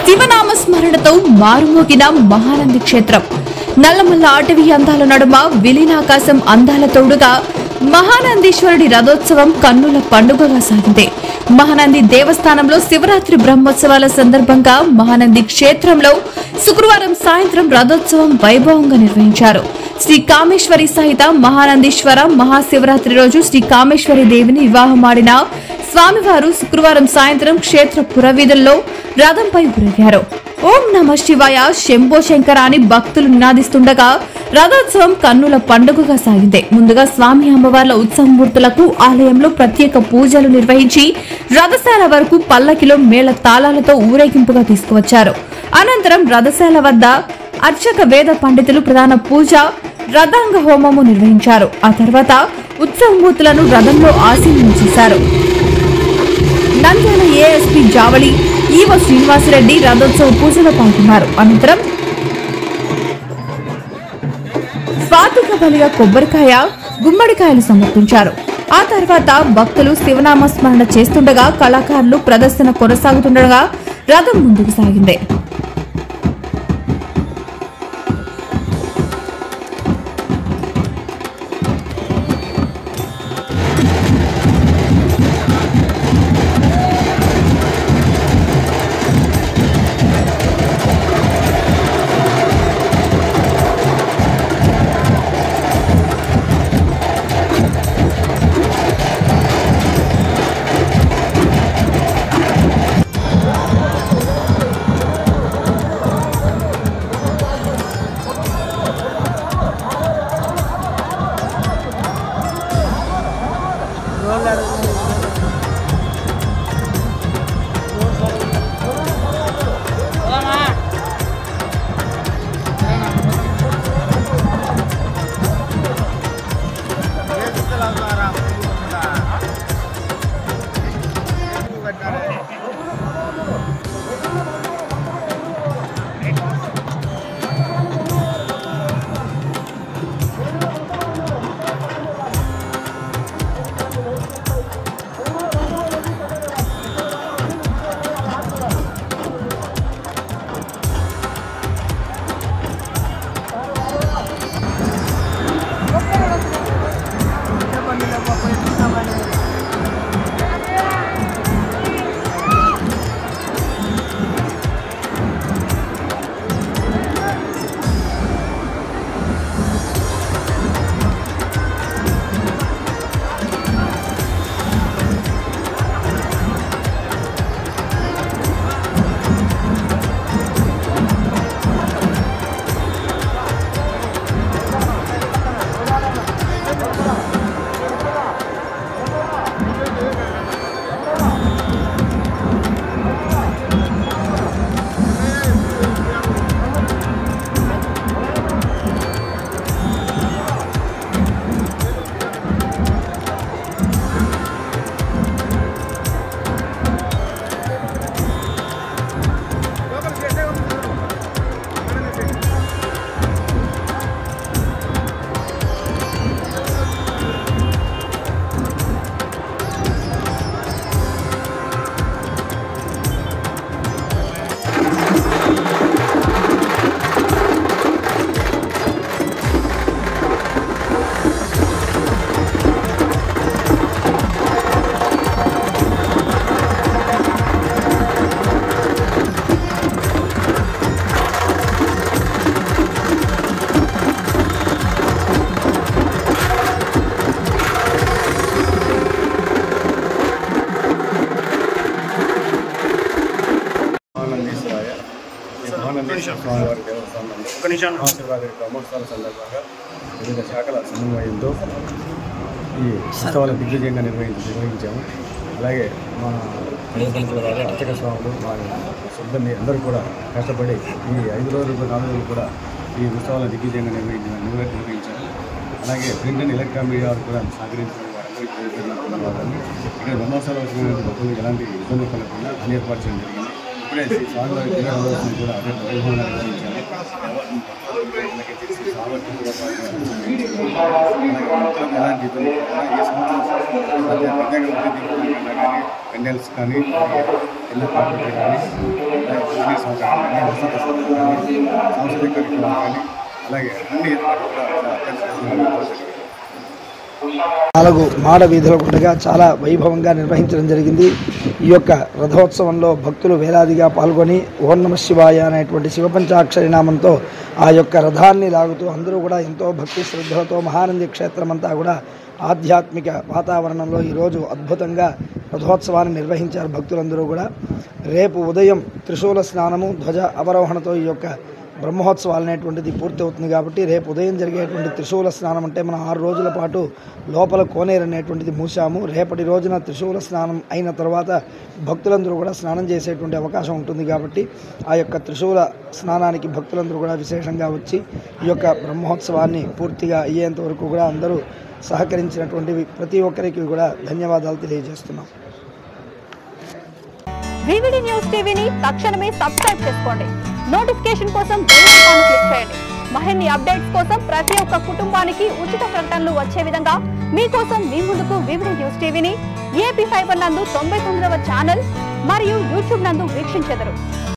శివనామ స్మరణతో మారుమోగిన మహానంది క్షేత్రం. నల్లమల్ల అటవీ అందాల నడుమ విలీనాకాశం అందాల తోడుగా మహానందీశ్వరుడి రథోత్సవం కన్నుల పండుగగా సాగింది. మహానంది దేవస్థానంలో శివరాత్రి బ్రహ్మోత్సవాల సందర్భంగా మహానంది క్షేత్రంలో శుక్రవారం సాయంత్రం రథోత్సవం వైభవంగా నిర్వహించారు. శ్రీ కామేశ్వరి సహిత మహానందీశ్వర మహాశివరాత్రి రోజు శ్రీ కామేశ్వరి దేవిని వివాహమాడిన స్వామివారు శుక్రవారం సాయంత్రం క్షేత్ర పురవీధుల్లో రథంపై ఊరేగారు. ఓం నమ శివాయ శంభో శంకర అని భక్తులు నినాదిస్తుండగా రథోత్సవం కన్నుల పండుగగా సాగింది. ముందుగా స్వామి అమ్మవార్ల ఉత్సవమూర్తులకు ఆలయంలో ప్రత్యేక పూజలు నిర్వహించి రథశాల వరకు పల్లకిలో మేళ తాళాలతో ఊరేగింపుగా తీసుకువచ్చారు. అనంతరం రథశాల వద్ద అర్చక వేద పండితులు ప్రధాన పూజ రథాంగ హోమము నిర్వహించారు. ఆ తర్వాత ఉత్సవమూర్తులను రథంలో ఆసీనం చేశారు. నంద్యాల ఏఎస్పీ జావళి, ఈవో శ్రీనివాసరెడ్డి రథోత్సవ పూజలో పాల్గొన్నారు. అనంతరం స్వాతిక బలిగా కొబ్బరికాయ, గుమ్మడికాయలు సమర్పించారు. ఆ తర్వాత భక్తులు శివనామ స్మరణ చేస్తుండగా కళాకారులు ప్రదర్శన కొనసాగుతుండగా రథం ముందుకు సాగింది. స్వామివారి దేవస్థానంలో మహాశివరాత్రి బ్రహ్మోత్సవాల సందర్భంగా వివిధ శాఖల సమన్వయంతో ఈ ఉత్సవాల దిగ్విజయంగా నిర్వహించాము. అలాగే మా ప్రజాప్రతినిధుల వారు, అర్చక స్వాములు, మా సిబ్బంది అందరూ కూడా కష్టపడి ఈ 5 రోజులు 4 రోజులు కూడా ఈ ఉత్సవాల దిగ్విజయంగా నిర్వహించాము. అలాగే ప్రింట్ అండ్ ఎలక్ట్రానిక్ మీడియా వారు కూడా సహకరించిన వారందరికీ ధన్యవాదాలు. ఇక్కడ బ్రహ్మోత్సవాలు వచ్చిన భక్తులు ఎలాంటి ఇబ్బందులు కలగకుండా అన్ని ఏర్పాటు చేయడం జరిగింది. ఇప్పుడే స్వామివారి దివ్యరథోత్సవం కూడా అదే వైభవంగా నిర్వహించాము. ఎలాంటి ఇబ్బంది ఈ సంవత్సరం ప్రత్యేకంగా కానీ పెండల్స్ కానీ ఎన్నో ప్రాజెక్టులు కానీ బిజినెస్ కానీ వసతి కానీ సాంస్కృతిక కార్యక్రమాలు కానీ అలాగే అన్ని ఏర్పాట్లు కూడా చాలా అత్యంత 4 మాడ వీధుల గుండగా చాలా వైభవంగా నిర్వహించడం జరిగింది. ఈ యొక్క రథోత్సవంలో భక్తులు వేలాదిగా పాల్గొని ఓం నమః శివాయ అనేటువంటి శివపంచాక్షరి నామంతో ఆ యొక్క రథాన్ని లాగుతూ అందరూ కూడా ఎంతో భక్తి శ్రద్ధలతో మహానంది క్షేత్రం అంతా కూడా ఆధ్యాత్మిక వాతావరణంలో ఈరోజు అద్భుతంగా రథోత్సవాన్ని నిర్వహించారు భక్తులందరూ కూడా. రేపు ఉదయం త్రిశూల స్నానము ధ్వజ అవరోహణతో ఈ యొక్క బ్రహ్మోత్సవాలు అనేటువంటిది పూర్తి అవుతుంది కాబట్టి రేపు ఉదయం జరిగేటువంటి త్రిశూల స్నానం అంటే మనం 6 రోజుల పాటు లోపల కోనేరు అనేటువంటిది మూసాము. రేపటి రోజున త్రిశూల స్నానం అయిన తర్వాత భక్తులందరూ కూడా స్నానం చేసేటువంటి అవకాశం ఉంటుంది కాబట్టి ఆ యొక్క త్రిశూల స్నానానికి భక్తులందరూ కూడా విశేషంగా వచ్చి ఈ యొక్క బ్రహ్మోత్సవాన్ని పూర్తిగా అయ్యేంత వరకు కూడా అందరూ సహకరించినటువంటి ప్రతి ఒక్కరికి కూడా ధన్యవాదాలు తెలియజేస్తున్నాం. వివిడి న్యూస్ టీవీని తక్షణమే సబ్స్క్రైబ్ చేసుకోండి. నోటిఫికేషన్ కోసం బెల్ ఐకాన్ క్లిక్ చేయండి. మరిన్ని అప్డేట్స్ కోసం ప్రతి ఒక్క కుటుంబానికి ఉచిత ప్రకటనలు వచ్చే విధంగా మీకోసం మీ ముందుకు వివిడి న్యూస్ టీవీని AP ఫైబర్ నందు 99వ ఛానల్ మరియు యూట్యూబ్ నందు వీక్షించెదరు.